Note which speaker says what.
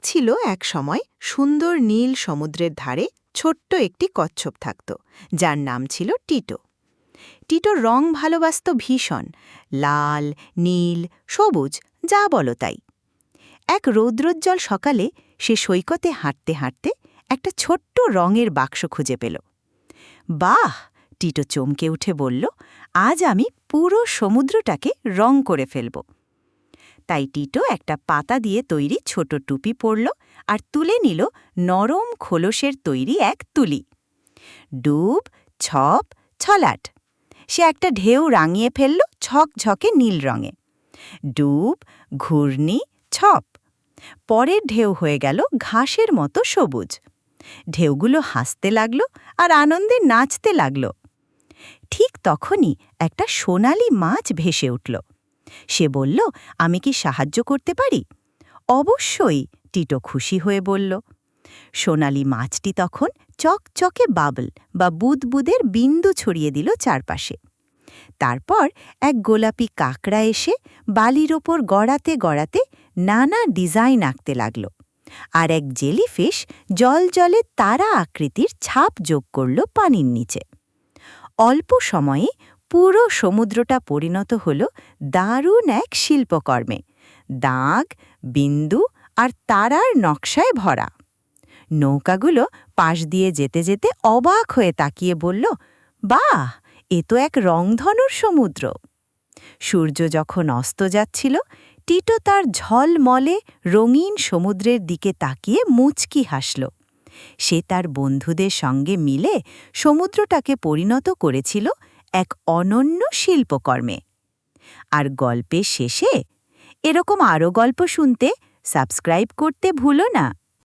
Speaker 1: ছিল এক সময় সুন্দর নীল সমুদ্রের ধারে ছোট্ট একটি কচ্ছপ থাকত, যার নাম ছিল টিটো। টিটোর রং ভালোবাসত ভীষণ, লাল, নীল, সবুজ, যা বলো তাই। এক রৌদ্রোজ্জ্বল সকালে সে সৈকতে হাঁটতে হাঁটতে একটা ছোট্ট রঙের বাক্স খুঁজে পেল। বাহ! টিটো চমকে উঠে বলল, আজ আমি পুরো সমুদ্রটাকে রং করে ফেলব। তাই টিটো একটা পাতা দিয়ে তৈরি ছোট টুপি পরল আর তুলে নিল নরম খোলসের তৈরি এক তুলি। ডুব, ছপ, ছলাট। সে একটা ঢেউ রাঙিয়ে ফেলল ঝকঝকে নীল রঙে। ডুব, ঘূর্ণি, ছপ। পরের ঢেউ হয়ে গেল ঘাসের মতো সবুজ। ঢেউগুলো হাসতে লাগল আর আনন্দে নাচতে লাগল। ঠিক তখনই একটা সোনালি মাছ ভেসে উঠল। সে বলল, আমি কি সাহায্য করতে পারি? অবশ্যই, টিটো খুশি হয়ে বলল। সোনালি মাছটি তখন চকচকে বাবল বা বুদবুদের বিন্দু ছড়িয়ে দিল চারপাশে। তারপর এক গোলাপি কাকড়া এসে বালির ওপর গড়াতে গড়াতে নানা ডিজাইন আঁকতে লাগল, আর এক জেলিফিশ জলজলে তারা আকৃতির ছাপ যোগ করল পানির নিচে। অল্প সময়ে পুরো সমুদ্রটা পরিণত হল দারুণ এক শিল্পকর্মে, দাগ, বিন্দু আর তারার নকশায় ভরা। নৌকাগুলো পাশ দিয়ে যেতে যেতে অবাক হয়ে তাকিয়ে বলল, বাহ, এ তো এক রংধনুর সমুদ্র। সূর্য যখন অস্ত যাচ্ছিল, টিটো তার ঝলমলে রঙিন সমুদ্রের দিকে তাকিয়ে মুচকি হাসল। সে তার বন্ধুদের সঙ্গে মিলে সমুদ্রটাকে পরিণত করেছিল এক অনন্য শিল্পকর্মে। আর গল্পের শেষে এরকম আরও গল্প শুনতে সাবস্ক্রাইব করতে ভুলো না।